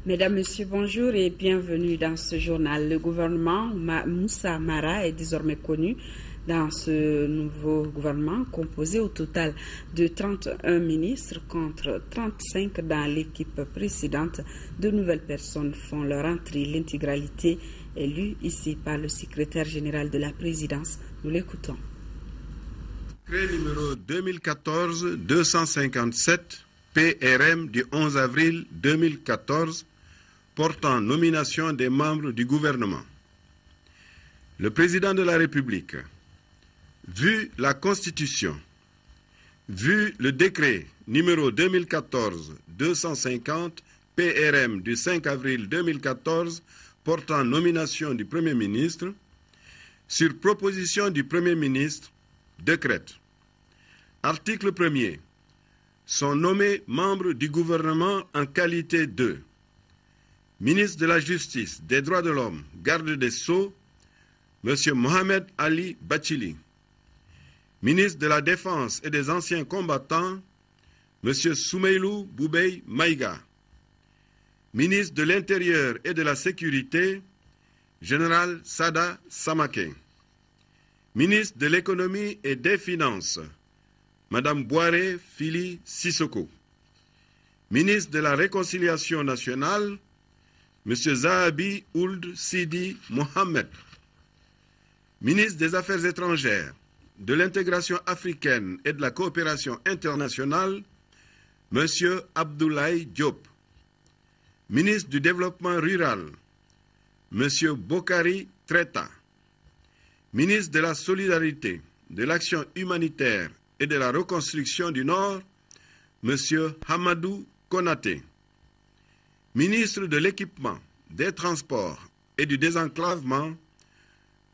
Mesdames, Messieurs, bonjour et bienvenue dans ce journal. Le gouvernement Moussa Mara est désormais connu dans ce nouveau gouvernement composé au total de 31 ministres contre 35 dans l'équipe précédente. De nouvelles personnes font leur entrée, l'intégralité est lue ici par le secrétaire général de la présidence. Nous l'écoutons. Décret numéro 2014-257 PRM du 11 avril 2014 portant nomination des membres du gouvernement. Le président de la République, vu la Constitution, vu le décret numéro 2014-250 PRM du 5 avril 2014 portant nomination du Premier ministre, sur proposition du Premier ministre, décrète. Article 1er. Sont nommés membres du gouvernement en qualité de ministre de la Justice, des Droits de l'Homme, garde des Sceaux, M. Mohamed Ali Bachili. Ministre de la Défense et des Anciens Combattants, M. Soumeilou Boubey Maïga. Ministre de l'Intérieur et de la Sécurité, Général Sada Samake. Ministre de l'Économie et des Finances, Madame Boiré Fili Sissoko. Ministre de la Réconciliation nationale, M. Zahabi Ould Sidi Mohamed. Ministre des Affaires étrangères, de l'intégration africaine et de la coopération internationale, M. Abdoulaye Diop. Ministre du Développement rural, M. Bokari Treta. Ministre de la Solidarité, de l'Action humanitaire et de la Reconstruction du Nord, M. Hamadou Konaté. Ministre de l'Équipement, des Transports et du Désenclavement,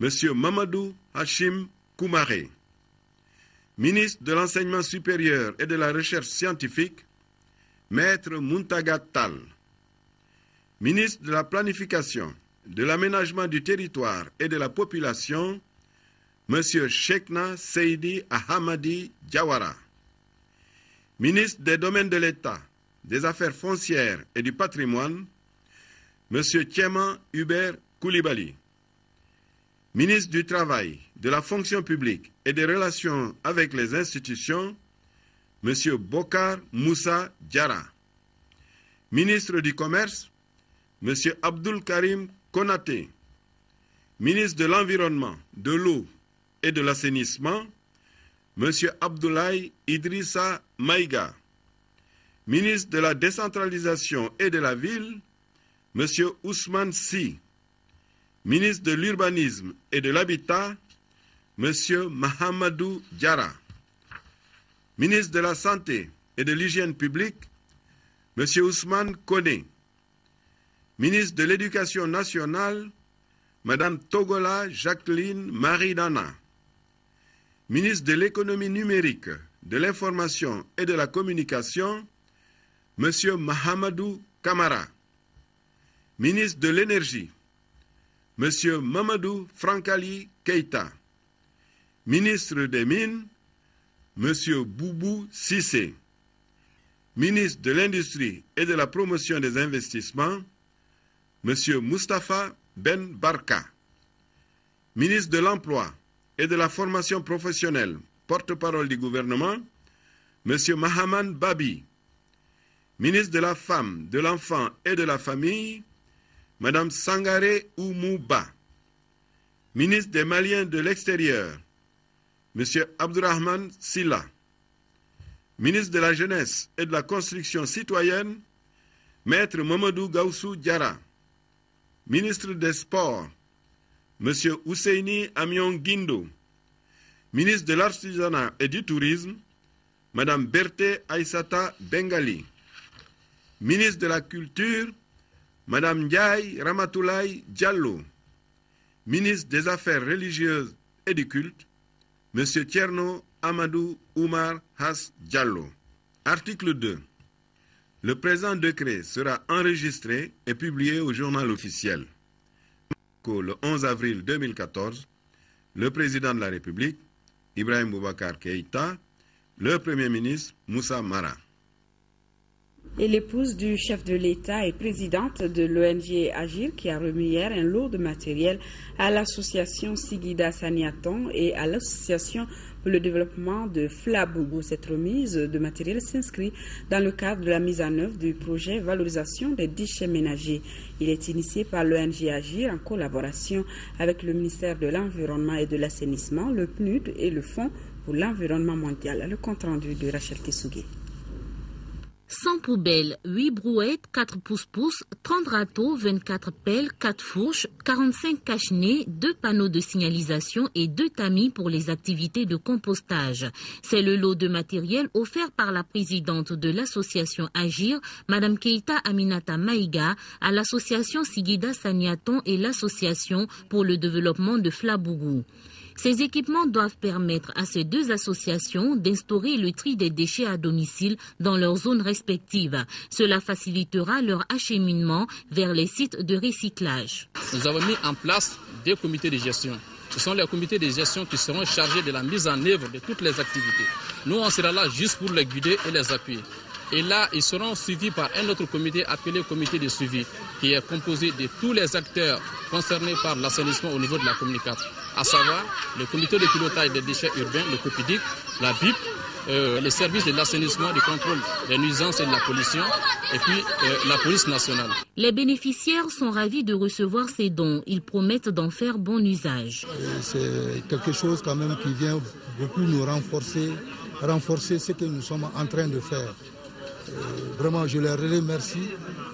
M. Mamadou Hachim Koumaré. Ministre de l'Enseignement supérieur et de la Recherche scientifique, Maître Muntaga Tall. Ministre de la Planification, de l'Aménagement du territoire et de la population, M. Cheikhna Seydi Ahamadi Diawara. Ministre des Domaines de l'État, des Affaires foncières et du patrimoine, M. Tieman Hubert Koulibaly. Ministre du Travail, de la Fonction publique et des Relations avec les institutions, M. Bokar Moussa Diarra. Ministre du Commerce, M. Abdul Karim Konaté. Ministre de l'Environnement, de l'Eau et de l'Assainissement, M. Abdoulaye Idrissa Maïga. Ministre de la Décentralisation et de la Ville, M. Ousmane Sy. Ministre de l'Urbanisme et de l'Habitat, M. Mahamadou Diarra. Ministre de la Santé et de l'Hygiène publique, M. Ousmane Koné. Ministre de l'Éducation nationale, Mme Togola Jacqueline Marie-Dana. Ministre de l'Économie numérique, de l'Information et de la Communication, M. Mahamadou Kamara. Ministre de l'Énergie, M. Mamadou Frankali Keïta. Ministre des Mines, M. Boubou Sissé. Ministre de l'Industrie et de la Promotion des Investissements, M. Moustapha Ben Barka. Ministre de l'Emploi et de la Formation professionnelle, porte-parole du gouvernement, M. Mahaman Babi. Ministre de la Femme, de l'Enfant et de la Famille, Mme Sangaré Oumouba. Ministre des Maliens de l'Extérieur, M. Abdourahmane Silla. Ministre de la Jeunesse et de la Construction citoyenne, Maître Mamadou Gaussou Diarra. Ministre des Sports, M. Ousseini Amion Guindo. Ministre de l'Artisanat et du Tourisme, Mme Berthe Aïssata Bengali. Ministre de la Culture, Mme Ndiaye Ramatoulaye Diallo. Ministre des Affaires religieuses et du culte, M. Tierno Amadou Oumar Has Diallo. Article 2. Le présent décret sera enregistré et publié au journal officiel. Le 11 avril 2014, le président de la République, Ibrahim Boubacar Keïta, le Premier ministre Moussa Mara. Et l'épouse du chef de l'État et présidente de l'ONG Agir qui a remis hier un lot de matériel à l'association Sigida Saniaton et à l'association pour le développement de Flabougou. Cette remise de matériel s'inscrit dans le cadre de la mise en œuvre du projet Valorisation des déchets ménagers. Il est initié par l'ONG Agir en collaboration avec le ministère de l'Environnement et de l'Assainissement, le PNUD et le Fonds pour l'Environnement mondial. Le compte rendu de Rachel Kessougué. 100 poubelles, 8 brouettes, 4 pouces-pouces, 30 râteaux, 24 pelles, 4 fourches, 45 cache-nez, 2 panneaux de signalisation et 2 tamis pour les activités de compostage. C'est le lot de matériel offert par la présidente de l'association Agir, Mme Keita Aminata Maïga, à l'association Sigida Saniaton et l'association pour le développement de Flabougou. Ces équipements doivent permettre à ces deux associations d'instaurer le tri des déchets à domicile dans leurs zones respectives. Cela facilitera leur acheminement vers les sites de recyclage. Nous avons mis en place des comités de gestion. Ce sont les comités de gestion qui seront chargés de la mise en œuvre de toutes les activités. Nous, on sera là juste pour les guider et les appuyer. Et là, ils seront suivis par un autre comité appelé comité de suivi, qui est composé de tous les acteurs concernés par l'assainissement au niveau de la communication, à savoir le comité de pilotage des déchets urbains, le COPIDIC, la BIP, les services de l'assainissement, du contrôle des nuisances et de la pollution, et puis la police nationale. Les bénéficiaires sont ravis de recevoir ces dons. Ils promettent d'en faire bon usage. C'est quelque chose quand même qui vient beaucoup nous renforcer ce que nous sommes en train de faire. Vraiment, je les remercie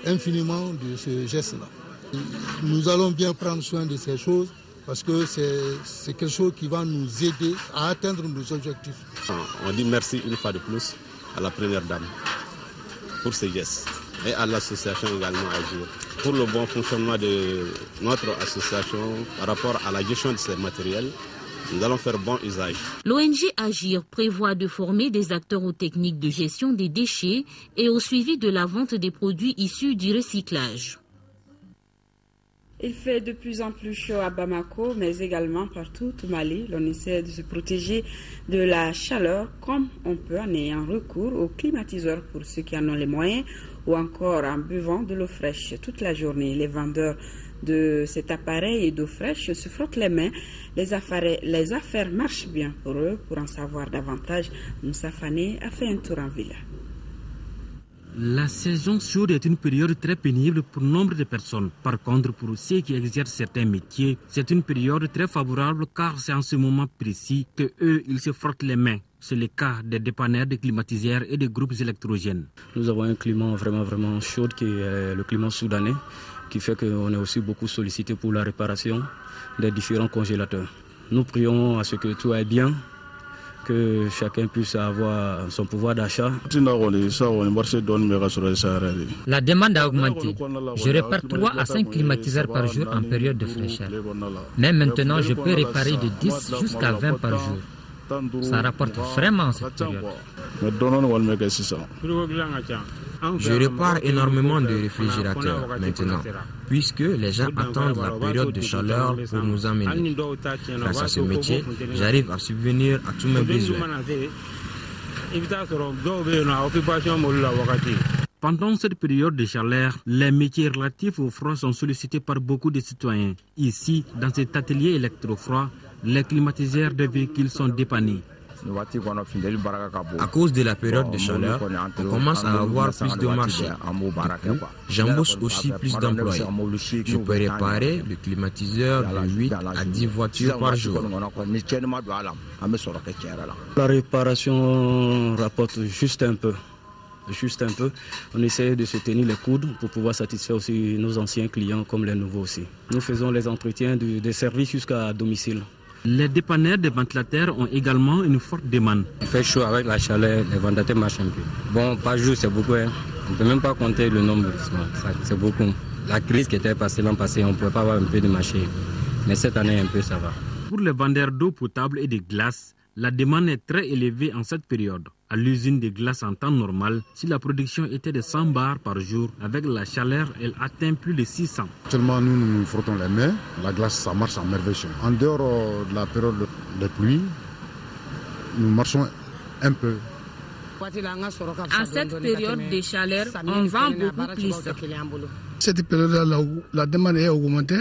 infiniment de ce geste-là. Nous allons bien prendre soin de ces choses parce que c'est quelque chose qui va nous aider à atteindre nos objectifs. On dit merci une fois de plus à la première dame pour ces gestes et à l'association également Agir pour le bon fonctionnement de notre association par rapport à la gestion de ces matériels. Nous allons faire bon usage. L'ONG Agir prévoit de former des acteurs aux techniques de gestion des déchets et au suivi de la vente des produits issus du recyclage. Il fait de plus en plus chaud à Bamako, mais également partout au Mali. On essaie de se protéger de la chaleur comme on peut en ayant recours aux climatiseurs pour ceux qui en ont les moyens ou encore en buvant de l'eau fraîche toute la journée. Les vendeurs de cet appareil et d'eau fraîche se frottent les mains. Les affaires marchent bien pour eux. Pour en savoir davantage, Moussa Fane a fait un tour en ville. La saison chaude est une période très pénible pour nombre de personnes. Par contre, pour ceux qui exercent certains métiers, c'est une période très favorable car c'est en ce moment précis que eux, ils se frottent les mains. C'est le cas des dépanneurs, des climatiseurs et des groupes électrogènes. Nous avons un climat vraiment chaud qui est le climat soudanais, qui fait qu'on est aussi beaucoup sollicité pour la réparation des différents congélateurs. Nous prions à ce que tout aille bien, que chacun puisse avoir son pouvoir d'achat. La demande a augmenté. Je répare 3 à 5 climatiseurs par jour en période de fraîcheur. Mais maintenant, je peux réparer de 10 jusqu'à 20 par jour. Ça rapporte vraiment cette période. Je répare énormément de réfrigérateurs maintenant, puisque les gens attendent la période de chaleur pour nous emmener. Grâce à ce métier, j'arrive à subvenir à tous mes besoins. Pendant cette période de chaleur, les métiers relatifs au froid sont sollicités par beaucoup de citoyens. Ici, dans cet atelier électrofroid, les climatiseurs des véhicules sont dépannés. À cause de la période de chaleur, on commence à avoir plus de marché. Du coup, j'embauche aussi plus d'employés. Je peux réparer le climatiseur de 8 à 10 voitures par jour. La réparation rapporte juste un peu. On essaie de se tenir les coudes pour pouvoir satisfaire aussi nos anciens clients comme les nouveaux aussi. Nous faisons les entretiens des services jusqu'à domicile. Les dépanneurs des ventilateurs ont également une forte demande. Il fait chaud avec la chaleur, les ventilateurs marchent un peu. Bon, par jour, c'est beaucoup. On ne peut même pas compter le nombre. C'est beaucoup. La crise qui était passée l'an passé, on ne pouvait pas avoir un peu de marché. Mais cette année, un peu, ça va. Pour les vendeurs d'eau potable et de glace, la demande est très élevée en cette période. À l'usine de glace en temps normal, si la production était de 100 bars par jour, avec la chaleur, elle atteint plus de 600. Seulement nous nous frottons les mains, la glace ça marche à merveille. En dehors de la période de pluie, nous marchons un peu En cette période de chaleur, on vend beaucoup plus. Cette période-là, la demande est augmentée.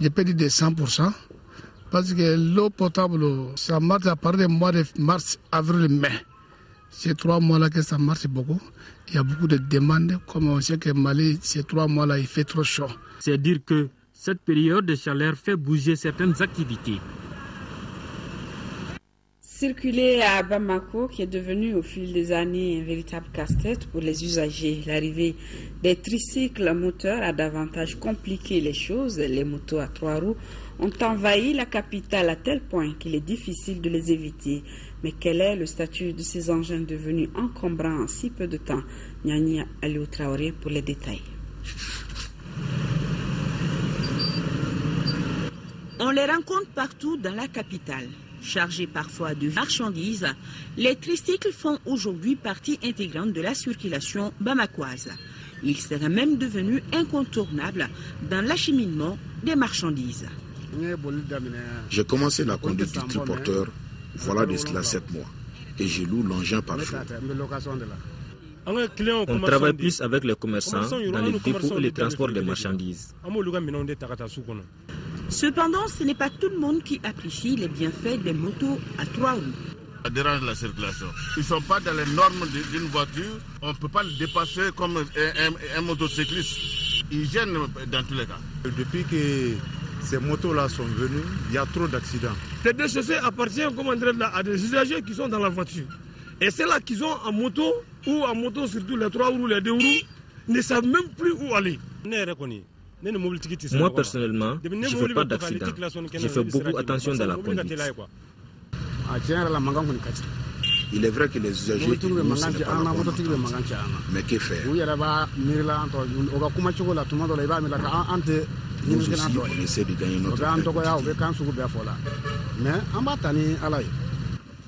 Je peux dire de 100%. Parce que l'eau potable, ça marche à partir du mois de mars, avril, mai. Ces 3 mois-là que ça marche beaucoup. Il y a beaucoup de demandes. Comme on sait que Mali, ces 3 mois-là, il fait trop chaud. C'est dire que cette période de chaleur fait bouger certaines activités. Circuler à Bamako, qui est devenu au fil des années un véritable casse-tête pour les usagers. L'arrivée des tricycles moteurs a davantage compliqué les choses. Les motos à 3 roues ont envahi la capitale à tel point qu'il est difficile de les éviter. Mais quel est le statut de ces engins devenus encombrants en si peu de temps? Nyani Aliou Traoré pour les détails. On les rencontre partout dans la capitale. Chargés parfois de marchandises, les tricycles font aujourd'hui partie intégrante de la circulation bamakoise. Ils seraient même devenus incontournables dans l'acheminement des marchandises. J'ai commencé la conduite du triporteur, voilà de cela 7 mois, et je loue l'engin par jour. On travaille plus avec les commerçants dans les dépôts et les transports de marchandises. Cependant, ce n'est pas tout le monde qui apprécie les bienfaits des motos à 3 roues. Ça dérange la circulation. Ils ne sont pas dans les normes d'une voiture. On ne peut pas le dépasser comme un motocycliste. Ils gênent dans tous les cas. Depuis que ces motos-là sont venues, il y a trop d'accidents. Les deux chaussées appartiennent à des usagers qui sont dans la voiture. Et ceux-là qui sont en moto, ou en moto surtout les 3 roues, les 2 roues, ne savent même plus où aller. Moi personnellement, je ne fais pas d'accident. Je fais beaucoup attention dans la conduite. Il est vrai que les usagers disent que ce n'est pas la bonne entente. Mais que faire? Nous aussi, on essaie de gagner notre pain.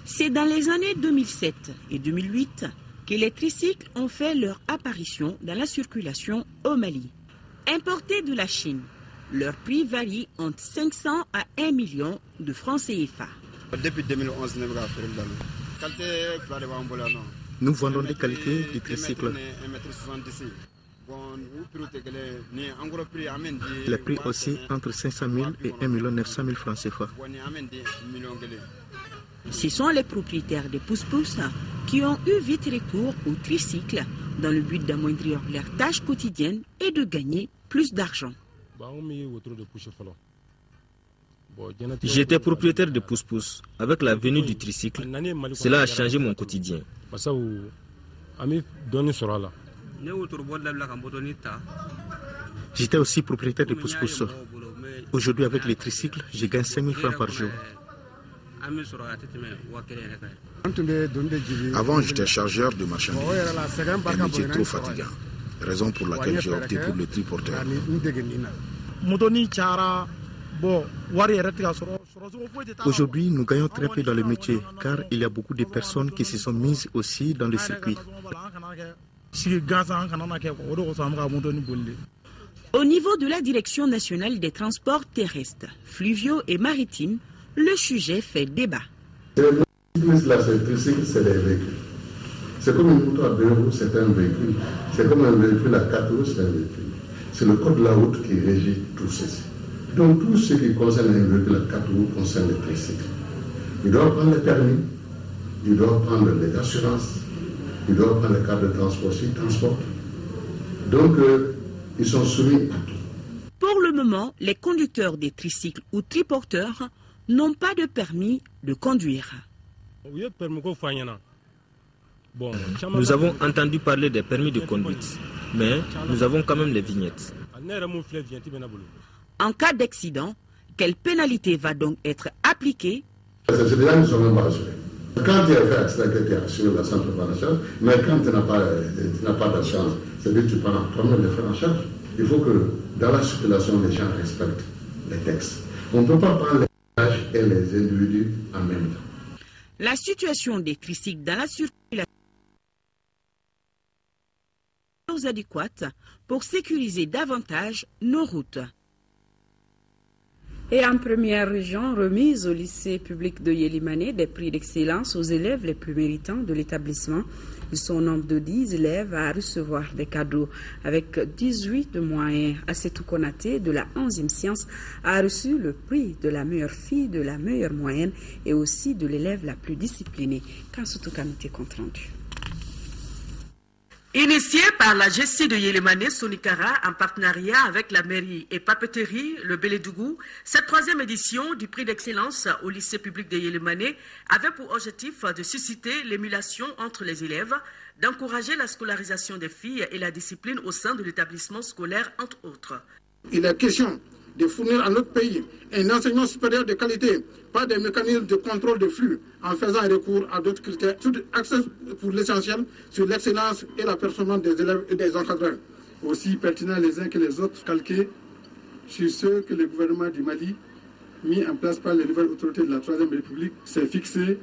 C'est dans les années 2007 et 2008 que les tricycles ont fait leur apparition dans la circulation au Mali. Importés de la Chine, leur prix varie entre 500 à 1 million de francs CFA. Depuis 2011, nous vendons des qualités de tricycles. Les prix aussi entre 500 000 et 1 900 000 francs CFA. Ce sont les propriétaires des pousse-pousse qui ont eu vite recours aux tricycles dans le but d'amoindrir leurs tâches quotidiennes et de gagner plus d'argent. J'étais propriétaire de pousse-pousse. Avec la venue du tricycle, cela a changé mon quotidien. J'étais aussi propriétaire de pousse-pousse. Aujourd'hui, avec les tricycles, je gagne 5 000 francs par jour. Avant, j'étais chargeur de marchandises. Un métier trop fatigant. Raison pour laquelle j'ai opté pour le triporteur. Aujourd'hui, nous gagnons très peu dans le métier, car il y a beaucoup de personnes qui se sont mises aussi dans le circuit. Au niveau de la Direction nationale des transports terrestres, fluviaux et maritimes, le sujet fait débat. C'est des véhicules. C'est comme une moto à 2 roues, c'est un véhicule. C'est comme un véhicule à 4 roues, c'est un véhicule. C'est le code de la route qui régit tout ceci. Donc tout ce qui concerne un véhicule à 4 roues concerne les tricycles. Ils doivent prendre les permis, ils doivent prendre les assurances, ils doivent prendre les cartes de transport s'ils transportent. Donc ils sont soumis à tout. Pour le moment, les conducteurs des tricycles ou triporteurs n'ont pas de permis de conduire. Nous avons entendu parler des permis de conduite, mais nous avons quand même les vignettes. En cas d'accident, quelle pénalité va donc être appliquée? C'est déjà nous sommes même pas assurés. Quand tu as fait accident, tu es assuré, la santé prend en charge, mais quand tu n'as pas d'assurance, c'est-à-dire que tu prends toi-même les frais en charge. Il faut que dans la circulation, les gens respectent les textes. On ne peut pas prendre les âges et les individus en même temps. La situation des tricycles dans la circulation est adéquate pour sécuriser davantage nos routes. Et en première région, remise au lycée public de Yélimane des prix d'excellence aux élèves les plus méritants de l'établissement. Ils sont au nombre de 10 élèves à recevoir des cadeaux avec 18 de moyens. Assetou Konaté de la 11e science a reçu le prix de la meilleure fille, de la meilleure moyenne et aussi de l'élève la plus disciplinée. Kansoutou Kamité compte rendu. Initié par la GC de Yélimane Sonikara en partenariat avec la mairie et papeterie Le Bélédougou, cette 3e édition du prix d'excellence au lycée public de Yélimane avait pour objectif de susciter l'émulation entre les élèves, d'encourager la scolarisation des filles et la discipline au sein de l'établissement scolaire, entre autres. Il est question de fournir à notre pays un enseignement supérieur de qualité, pas des mécanismes de contrôle de flux, en faisant recours à d'autres critères, tout accès pour l'essentiel sur l'excellence et la performance des élèves et des encadreurs. Aussi pertinents les uns que les autres, calqués sur ceux que le gouvernement du Mali, mis en place par les nouvelles autorités de la Troisième République, s'est fixé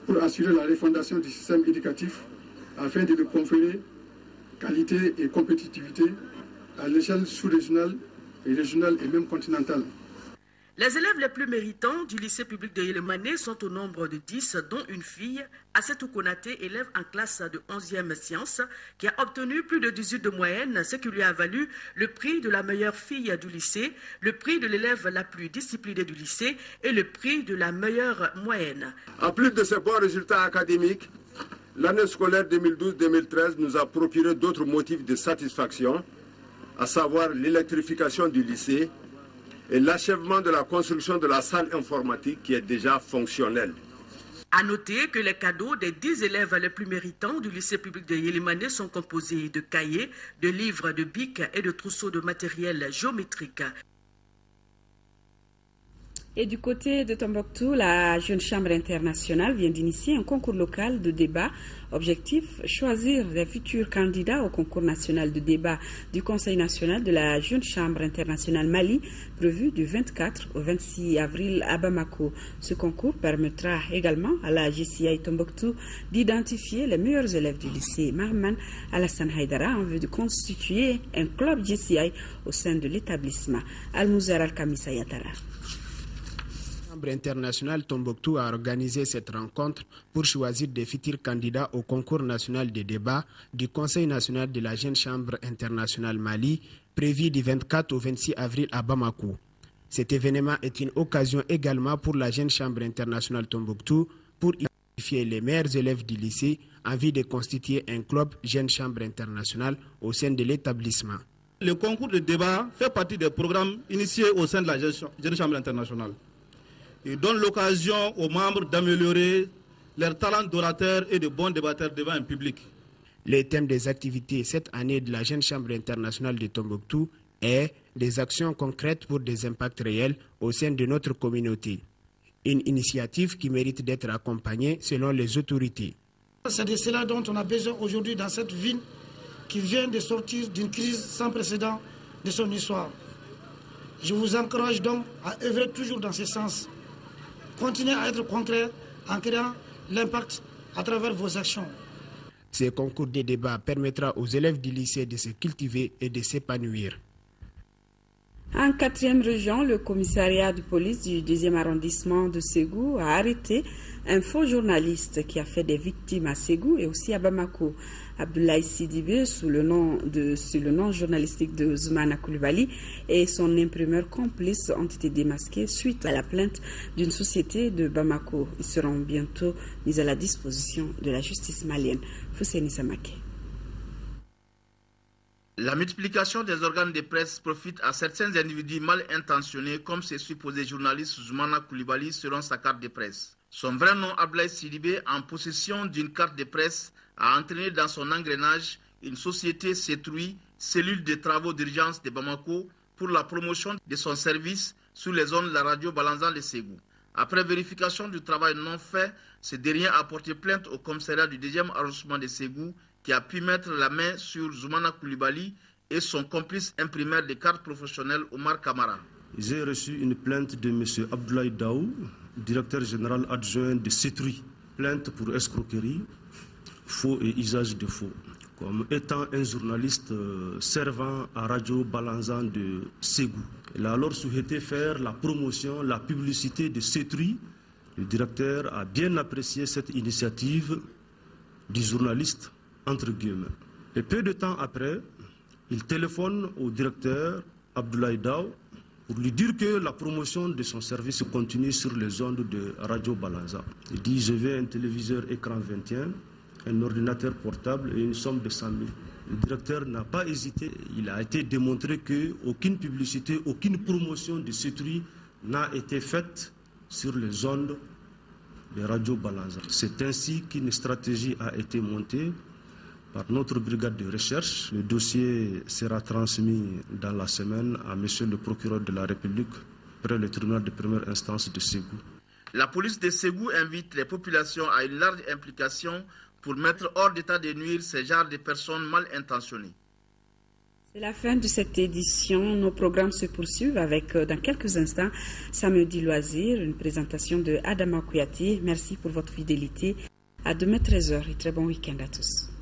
pour assurer la refondation du système éducatif afin de lui conférer qualité et compétitivité à l'échelle sous-régionale et régionale et même continentale. Les élèves les plus méritants du lycée public de Yélimane sont au nombre de 10, dont une fille, Assetou Konaté, élève en classe de 11e sciences, qui a obtenu plus de 18 de moyenne, ce qui lui a valu le prix de la meilleure fille du lycée, le prix de l'élève la plus disciplinée du lycée et le prix de la meilleure moyenne. En plus de ces bons résultats académiques, l'année scolaire 2012-2013 nous a procuré d'autres motifs de satisfaction, à savoir l'électrification du lycée et l'achèvement de la construction de la salle informatique qui est déjà fonctionnelle. À noter que les cadeaux des 10 élèves les plus méritants du lycée public de Yélimane sont composés de cahiers, de livres, de bics et de trousseaux de matériel géométrique. Et du côté de Tombouctou, la Jeune Chambre internationale vient d'initier un concours local de débat. Objectif, choisir les futurs candidats au concours national de débat du Conseil national de la Jeune Chambre internationale Mali, prévu du 24 au 26 avril à Bamako. Ce concours permettra également à la JCI Tombouctou d'identifier les meilleurs élèves du lycée Mahman Alassane Haïdara en vue de constituer un club JCI au sein de l'établissement. Al-Mouzar Al-Kamisa Yatara. La Chambre internationale Tombouctou a organisé cette rencontre pour choisir des futurs candidats au concours national de débat du Conseil national de la Jeune Chambre internationale Mali, prévu du 24 au 26 avril à Bamako. Cet événement est une occasion également pour la Jeune Chambre internationale Tombouctou pour identifier les meilleurs élèves du lycée en vue de constituer un club Jeune Chambre internationale au sein de l'établissement. Le concours de débat fait partie des programmes initiés au sein de la Jeune Chambre internationale. Il donne l'occasion aux membres d'améliorer leur talent d'orateur et de bons débatteurs devant un public. Le thème des activités cette année de la Jeune Chambre internationale de Tombouctou est des actions concrètes pour des impacts réels au sein de notre communauté. Une initiative qui mérite d'être accompagnée selon les autorités. C'est de cela dont on a besoin aujourd'hui dans cette ville qui vient de sortir d'une crise sans précédent de son histoire. Je vous encourage donc à œuvrer toujours dans ce sens. Continuez à être concret en créant l'impact à travers vos actions. Ce concours de débat permettra aux élèves du lycée de se cultiver et de s'épanouir. En 4e région, le commissariat de police du 2e arrondissement de Ségou a arrêté un faux journaliste qui a fait des victimes à Ségou et aussi à Bamako. Abdoulaye Sidibé, sous le nom journalistique de Zoumana Koulibaly, et son imprimeur complice ont été démasqués suite à la plainte d'une société de Bamako. Ils seront bientôt mis à la disposition de la justice malienne. Fousséni Samake. La multiplication des organes de presse profite à certains individus mal intentionnés comme ces supposés journalistes Zoumana Koulibaly selon sa carte de presse. Son vrai nom, Abdoulaye Sidibé, en possession d'une carte de presse, a entraîné dans son engrenage une société Cetruy, cellule de travaux d'urgence de Bamako, pour la promotion de son service sur les zones de la radio Balanzan de Ségou. Après vérification du travail non fait, ce dernier a porté plainte au commissariat du 2e arrondissement de Ségou, qui a pu mettre la main sur Zoumana Koulibaly et son complice imprimeur de cartes professionnelles Omar Kamara. J'ai reçu une plainte de M. Abdoulaye Daou, directeur général adjoint de Cetruy. Plainte pour escroquerie, faux et usage de faux. comme étant un journaliste servant à Radio Balanzan de Ségou. Il a alors souhaité faire la promotion, la publicité de Cetri. Le directeur a bien apprécié cette initiative du journaliste, entre guillemets. Et peu de temps après, il téléphone au directeur Abdoulaye Daou pour lui dire que la promotion de son service continue sur les ondes de Radio Balanza. Il dit: je veux un téléviseur écran 21, un ordinateur portable et une somme de 100 000. Le directeur n'a pas hésité. Il a été démontré qu'aucune publicité, aucune promotion de Cetri n'a été faite sur les ondes de Radio Balanza. C'est ainsi qu'une stratégie a été montée par notre brigade de recherche. Le dossier sera transmis dans la semaine à monsieur le procureur de la République près le tribunal de première instance de Ségou. La police de Ségou invite les populations à une large implication pour mettre hors d'état de nuire ces genres de personnes mal intentionnées. C'est la fin de cette édition. Nos programmes se poursuivent avec, dans quelques instants, Samedi Loisir, une présentation de Adama Kouyaté. Merci pour votre fidélité. À demain 13h et très bon week-end à tous.